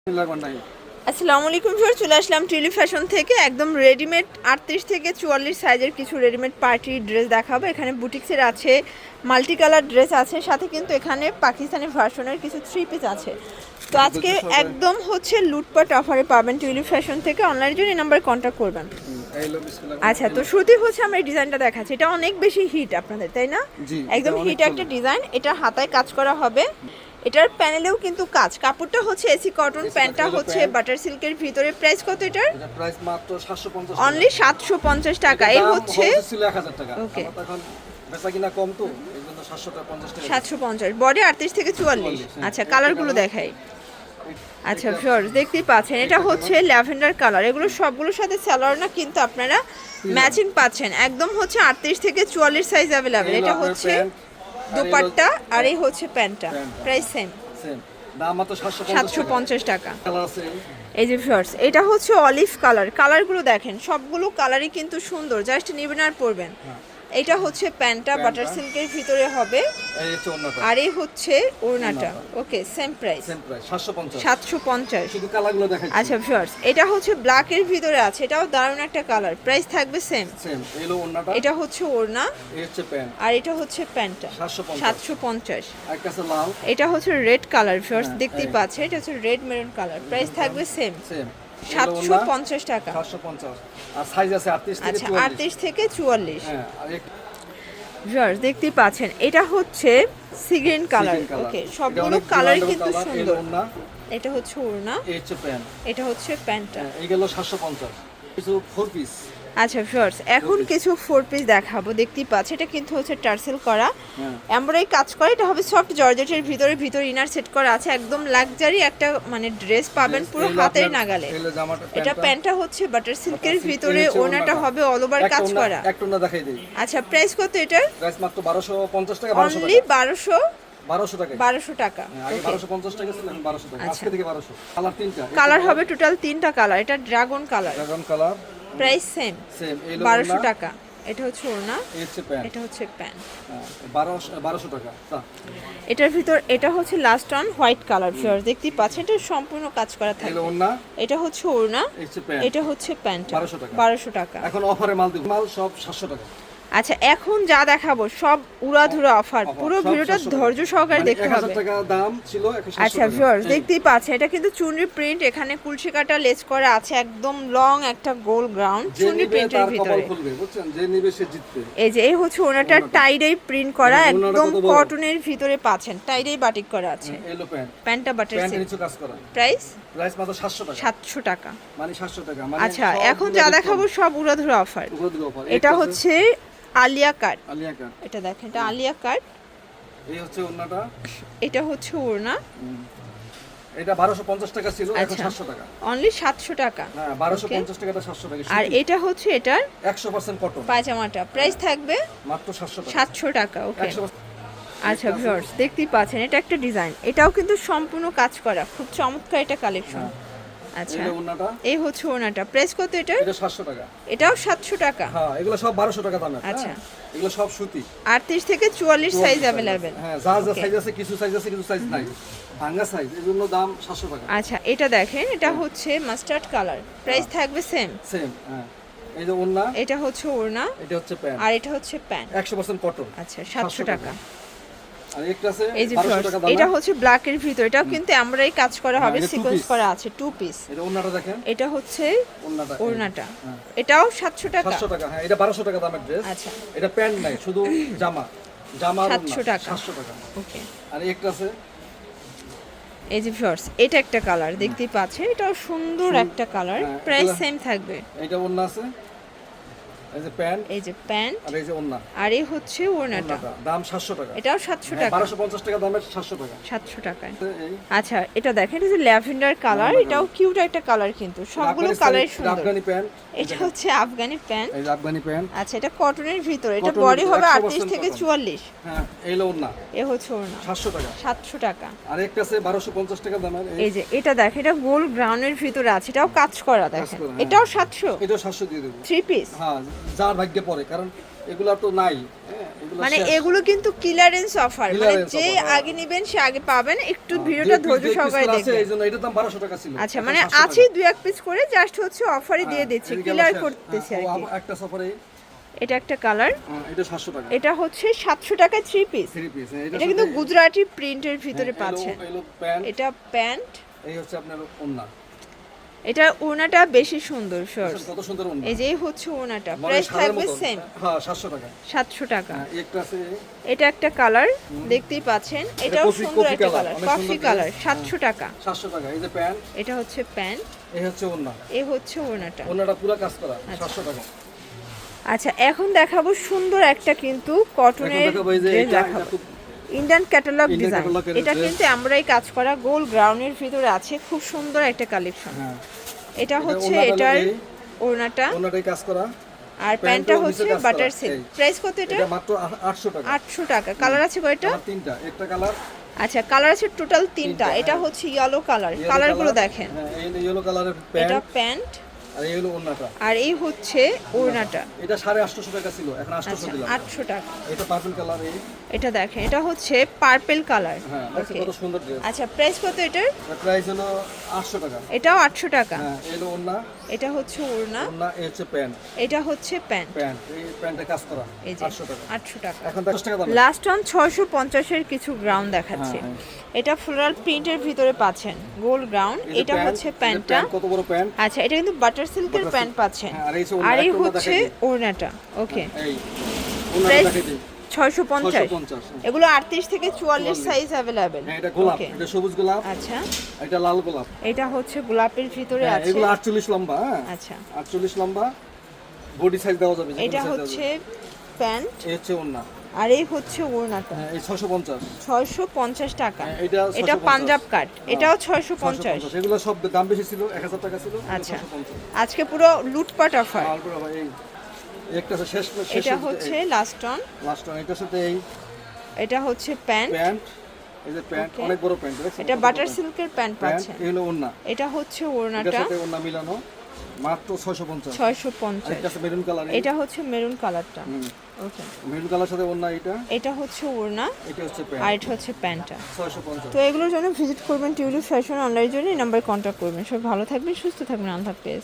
আসসালামু আলাইকুম ভিউয়ার, চলে আসলাম ট্রিলি ফ্যাশন থেকে একদম রেডিমেড 38 থেকে 44 সাইজের কিছু রেডিমেড পার্টি ড্রেস দেখাবো। এখানে বুটিক্সের আছে, মাল্টি কালার ড্রেস আছে, সাথে কিন্তু এখানে পাকিস্তানি ভার্সনের কিছু থ্রি পিস আছে। তো আজকে একদম হচ্ছে লুটপাট অফারে পাবেন ট্রিলি ফ্যাশন থেকে। অনলাইনের জন্য এই নাম্বারে কন্ট্যাক্ট করবেন। আচ্ছা, তো শুরুতেই হচ্ছে আমরা এই ডিজাইনটা দেখাচ্ছি। এটা অনেক বেশি হিট আপনাদের, তাই না? একদম হিট একটা ডিজাইন। এটা হাতায় কাজ করা হবে, এটার প্যানেলেও কিন্তু কাজ। কাপড়টা হচ্ছে এসি কটন, প্যান্টটা হচ্ছে বাটার সিল্কের ভিতরে। প্রাইস কত এটার? প্রাইস মাত্র 750 অনলি 750 টাকা। এই হচ্ছে ছিল 1000 টাকা। ওকে, এখন বেচা কিনা কম তো এইজন্য 750 টাকা। 750 বডি 38 থেকে 44। আচ্ছা, কালারগুলো দেখাই। আচ্ছা ভিউয়ার্স, দেখতেই পাচ্ছেন এটা হচ্ছে ল্যাভেন্ডার কালার। এগুলো সবগুলোর সাথে সালোয়ার না কিন্তু আপনারা ম্যাচিং পাচ্ছেন। একদম হচ্ছে 38 থেকে 44 সাইজ अवेलेबल। এটা হচ্ছে দোপাট্টা আর এই হচ্ছে প্যান্টটা। প্রাইস সেম, দাম মাত্র 750 টাকা। কালার আছে এই যে ভিউয়ার্স, এটা হচ্ছে অলিভ কালার। কালারগুলো দেখেন, সবগুলো কালারই কিন্তু সুন্দর, জাস্ট নেবেন আর পরবেন। এটা হচ্ছে প্যান্টটা বাটার সিল্কের ভিতরে হবে, এই হচ্ছে ওন্নাটা আর এই হচ্ছে ওড়নাটা। ওকে, সেম প্রাইস 750। শুধু কালারগুলো দেখাই। আচ্ছা ভিউয়ার্স, এটা হচ্ছে ব্ল্যাক এর ভিতরে আছে, এটাও দারুণ একটা কালার। প্রাইস থাকবে সেম। এই হলো ওন্নাটা, এটা হচ্ছে ওড়না, এই হচ্ছে প্যান্ট, আর এটা হচ্ছে প্যান্টটা। 750। আর কাছে লাল, এটা হচ্ছে রেড কালার। ভিউয়ার্স দেখতেই পাচ্ছেন, এটা হচ্ছে রেড মেরুন কালার। প্রাইস থাকবে সেম 750 টাকা। 750। আর সাইজ আছে 38 থেকে 44। আচ্ছা, 38 থেকে 44। হ্যাঁ, আর ভিউয়ার্স দেখতেই পাচ্ছেন, এটা হচ্ছে সি গ্রিন কালার। ওকে, সবগুলো কালারই কিন্তু সুন্দর। এটা হচ্ছে ওড়না, এই হচ্ছে প্যান্ট, এটা হচ্ছে প্যান্টটা। এই গেল 750। কিছু 4 পিস। আচ্ছা ভিউয়ার্স, এখন কিছু 4 পিস দেখাবো। দেখতেই পাচ্ছেন এটা কিন্তু হচ্ছে টার্সেল করা, এমব্রয়ডারি কাজ করা। এটা হবে সফট জর্জেটের ভিতরে ইনার সেট করা আছে। একদম লাক্সারি একটা মানে ড্রেস পাবেন পুরো হাতের নাগালে। এটা প্যান্টটা হচ্ছে বাটার সিল্কের ভিতরে, ওড়নাটা হবে অল ওভার কাজ করা। একটা না দেখাই দেই। আচ্ছা, প্রাইস কত এটার? প্রাইস মাত্র 1250 টাকা। অনলি 1200 টাকা। 1200 টাকা। আগে 1250 টাকা ছিল, এখন 1200 টাকা। আজকে থেকে 1200। কালার তিনটা, কালার হবে টোটাল 3টা কালার। এটা dragon colour. Dragon colour. Price same same, এই 1200 টাকা। এটা হচ্ছে ওড়না, এই হচ্ছে প্যান্ট, এটা হচ্ছে প্যান্ট। 1200 টাকা। এটার ভিতর এটা হচ্ছে last on white colour. Viewers দেখতেই পাচ্ছেন, এটা সম্পূর্ণ কাজ করা থাকে। এটা হচ্ছে ওড়না, এটা হচ্ছে প্যান্ট। 1200 টাকা। এখন অফারে মাল দিব, মাল সব 700 টাকা। আচ্ছা, এখন যা দেখাবো সব উড়াধুরা অফার। পুরো ভিডিওটা ধৈর্য সহকারে দেখতে হবে। 1000 টাকা দাম ছিল, এখন 700 টাকা। আচ্ছা ভিউয়ার্স দেখতেই পাচ্ছেন, এটা কিন্তু চুনরি প্রিন্ট। এখানে কুলশি কাটা লেস করা আছে, একদম লং একটা গোল গ্রাউন্ড চুনরি প্রিন্টের ভিতরে। বুঝছেন, যে নিবে সে জিতবে। এই যে এই হচ্ছে ওনাটা টাইডাই প্রিন্ট করা, একদম কটনের ভিতরে পাচ্ছেন, টাইডাই বাটিক করা আছে। এলো প্যান্ট, প্যান্টটা বাটার সিল্ক। নিচে কাজ করা। প্রাইস মাত্র 700 টাকা। 700 টাকা, মানে 700 টাকা। মানে আচ্ছা, এখন যা দেখাবো সব উড়াধুরা অফার। এটা হচ্ছে আলিয়া কাট। এটা দেখেন, এটা আলিয়া কাট। এই হচ্ছে ওড়নাটা, এটা হচ্ছে ওড়না। এটা 1250 টাকা ছিল, এখন 700 টাকা। অনলি 700 টাকা। হ্যাঁ, 1250 টাকাটা 700 টাকা। আর এটা হচ্ছে এটার 100% কটন পায়জামাটা। প্রাইস থাকবে মাত্র 700 টাকা। 700 টাকা। ওকে, আচ্ছা ভিউয়ার্স দেখতেই পাচ্ছেন, এটা একটা ডিজাইন। এটাও কিন্তু সম্পূর্ণ কাজ করা, খুব চমৎকার এটা কালেকশন। আচ্ছা, এই হচ্ছে ওড়নাটা। প্রাইস কত এটা? এটা 700 টাকা। এটাও 700 টাকা। হ্যাঁ, এগুলো সব 1200 টাকা দামের। আচ্ছা, এগুলো সব সুতি। 38 থেকে 44 সাইজ अवेलेबल। হ্যাঁ, যা সাইজ আছে, কিছু সাইজ আছে, কিছু সাইজ নাই, ভাঙা সাইজ। এজন্য দাম 700 টাকা। আচ্ছা, এটা দেখেন, এটা হচ্ছে মাস্টার্ড কালার। প্রাইস থাকবে সেম। হ্যাঁ, এই যে ওড়না, এটা হচ্ছে ওড়না, এটা হচ্ছে প্যান্ট, আর এটা হচ্ছে প্যান্ট। 100% কটন। আচ্ছা, 700 টাকা। আর একটা আছে এই যে 1200 টাকা দাম। এটা হচ্ছে ব্ল্যাক এর ভিতর, এটাও কিন্তু এমব্রয়ডারি কাজ করা হবে, সিকোয়েন্স করা আছে, 2 পিস। এটা ওড়নাটা দেখেন, এটা হচ্ছে ওড়নাটা। হ্যাঁ, এটাও 700 টাকা। 700 টাকা। হ্যাঁ, এটা 1200 টাকা দামের ড্রেস। আচ্ছা, এটা প্যান্ট নাই, শুধু জামা। 700 টাকা। 700 টাকা। ওকে, আর একটা আছে, এই যে ভিউয়ার্স, এটা একটা কালার দেখতেই পাচ্ছেন, এটাও সুন্দর একটা কালার। প্রাইস সেম থাকবে। এটা ওড়না আছে, এই যে প্যান্ট, এই যে প্যান্ট, আর এই যে ওড়না, আর এই হচ্ছে ওড়নাটা। দাম 700 টাকা। এটাও 700 টাকা। 1250 টাকা দামের 700 টাকা। 700 টাকায়। এই আচ্ছা, এটা দেখেন, এটা যে ল্যাভেন্ডার কালার। এটাও কিউট একটা কালার, কিন্তু সবগুলো কালারই সুন্দর। আফগানি প্যান্ট, এটা হচ্ছে আফগানি প্যান্ট। এই যে আফগানি প্যান্ট। আচ্ছা, এটা কটনের ভিতরে, এটা বডি হবে 38 থেকে 44। হ্যাঁ, এই হলো ওড়না, এ হচ্ছে ওড়না। 700 টাকা। 700 টাকা। আর একটা আছে 1250 টাকা দামের, এই যে এটা দেখেন, এটা গোল গ্রাউন্ডের ভিতরে আছে, এটাও কাজ করা দেখেন। এটাও 700। এটাও 700 দিয়ে দেব। 3 পিস। হ্যাঁ, যার ভাগ্যে পড়ে, কারণ এগুলা তো নাই। হ্যাঁ, মানে শেষ। এগুলো কিন্তু ক্লিয়ারেন্স অফার, মানে Clearance যে offer, হ্যাঁ। আগে নেবেন সে আগে পাবেন। একটু ভিডিওটা ধৈর্য সহকারে আছে দেখবেন। এইজন্য এটার দাম 1200 টাকা ছিল। আচ্ছা, এখন মানে 700 আছে টাকা। 2-1 পিস করে, জাস্ট হচ্ছে অফারই দিয়ে হ্যাঁ, দিচ্ছি, এদিকে ক্লিয়ার আবার শেষ। করতেছি আর হ্যাঁ, কি। ও একটা সফরে এটা একটা কালার, এটা 700 টাকা। এটা হচ্ছে 700 টাকায় 3 পিস। 3 পিস। এটা কিন্তু গুজরাটি প্রিন্টের ভিতরে পাচ্ছেন। এলো প্যান্ট। এটা প্যান্ট, এই হচ্ছে আপনার ওন্না। এটা ওড়নাটা বেশি সুন্দর শর্টস। কত সুন্দর ওন্না। এই যে হচ্ছে ওড়নাটা, মানে প্রাইস সারের থাকবে মতন। সেম হ্যাঁ 700 টাকা। 700 টাকা। হ্যাঁ, একটা আছে এটা একটা কালার দেখতেই পাচ্ছেন, এটাও কফি- সুন্দর কফি একটা কালার, কালার, অনেক কফি সুন্দর কালার, dress। 700 টাকা। 700 টাকা। এই যে প্যান্ট, এটা হচ্ছে প্যান্ট, এই হচ্ছে ওন্না। এ হচ্ছে ওড়নাটা। ওন্নাটা পুরো কাজ করা 700 টাকা। আচ্ছা, এখন দেখাবো সুন্দর একটা কিন্তু কটনের এখন দেখাবো এই যে ড্রেস এটা দেখাবো, খুব Indian catalogue Indian design. catalog এর এটা dress। কিন্তু আমরাই কাজ করা গোল গ্রাউন্ডের ভিতরে আছে, খুব সুন্দর একটা কালেকশন। হ্যাঁ। এটা হচ্ছে ওড়নাটা এটার হলো এই, ওড়নাটা, ওন্নাটাই কাজ করা। আর প্যান্টটা প্যান্টটাও হচ্ছে নিচে কাজ করা, বাটার সিল্ক। এই। প্রাইস কত এটা? এটা মাত্র 800 টাকা। 800 টাকা। কালার আছে কয়টা? আমার তিনটা, একটা কালার। আচ্ছা, কালার আছে টোটাল 3টা। তিনটা, এটা হ্যাঁ। হচ্ছে ইয়েলো কালার, yellow কালারগুলো color, দেখেন। হ্যাঁ, এই ইয়েলো কালারের এটা প্যান্ট প্যান্ট, আর এই হলো ওন্নাটা। আর এই হচ্ছে ওড়নাটা। এটা 850 টাকা ছিল, এখন 800 আচ্ছা, দিলাম। 800 টাকা। এটা পার্পল কালার। এই এটা দেখেন, এটা হচ্ছে পার্পল কালার। হ্যাঁ, দেখছো ওকে, কত সুন্দর ড্রেস। আচ্ছা, প্রাইস কত এটার? প্রাইস হলো 800 টাকা। এটাও 800 টাকা। হ্যাঁ, এই হলো ওন্না। এটা হচ্ছে ওড়না, ওন্না, এই হচ্ছে প্যান্ট। এটা হচ্ছে প্যান্ট। প্যান্ট, এই প্যান্টে কাজ করা এই যে 800 টাকা। 800 টাকা। এখন 10 টাকা দাম। লাস্ট অন 650 এর কিছু গ্রাউন্ড দেখাচ্ছে। হ্যাঁ, এটা ফ্লোরাল প্রিন্টের ভিতরে পাচ্ছেন, গোল্ড গ্রাউন্ড। এই যে এটা প্যান্ট, হচ্ছে এই যে প্যান্টটা। প্যান্ট, কত বড় প্যান্ট। আচ্ছা, এটা কিন্তু বাটার সিল্কের Butter প্যান্ট silk। পাচ্ছেন। হ্যাঁ, আর এই যে ওড়না, আর এই একটা ওড়না হচ্ছে দেখাই দিই। ওড়নাটা। ওকে, এই ওন্নাটা প্রাইস দেখাই দিই। 650। 650। এগুলো 38 থেকে 44 সাইজ अवेलेबल। হ্যাঁ, এটা গোলাপ, ওকে, এটা সবুজ গোলাপ, আচ্ছা, এটা লাল গোলাপ। এটা হচ্ছে গোলাপের ভিতরে হ্যাঁ, আছে। এগুলো 48 লম্বা। হ্যাঁ, আচ্ছা, 48 লম্বা, বডি সাইজ দেওয়া যাবে, যে কোনো এটা size দেওয়া হচ্ছে যাবে। প্যান্ট, এই হচ্ছে ওন্না। আর এই হচ্ছে ওড়নাটা। হ্যাঁ, এই 650। 650 টাকা। হ্যাঁ, এটা এটা 650 পাঞ্জাব কাট, এটাও 650। 650। এগুলো সব দাম বেশি ছিল, 1000 টাকা ছিল। এগুলো আচ্ছা, 650। আজকে পুরো লুটপাট অফার। আর পুরো ভাই এই একটা আছে শেষ এটা হচ্ছে লাস্ট অন, লাস্ট ওয়ান। এটার সাথে এই এটা হচ্ছে প্যান্ট, প্যান্ট, এই যে প্যান্ট, Okay. অনেক বড় প্যান্ট দেখছেন? এটা কত বড় বাটার প্যান্ট। সিল্কের প্যান্ট প্যান্ট, পাচ্ছেন। এই হলো ওন্না। এটা হচ্ছে এটার ওড়নাটা, সাথে ওন্না মিলানো, মাত্র 650। আর 650। একটা আছে মেরুন কালার। এটা হচ্ছে মেরুন কালারটা। ওকে, মেরুন কালার সাথে ওন্না, এটা হচ্ছে ওড়না, এটা হচ্ছে আর প্যান্ট, এটা হচ্ছে প্যান্টটা। 650। তো এগুলোর জন্য ভিজিট করবেন টিউলিপ ফ্যাশন অনলাইন জন্য, এই নাম্বারে কন্ট্যাক্ট করবেন। সব ভালো থাকবেন, সুস্থ থাকবেন, আল্লাহ হাফেজ।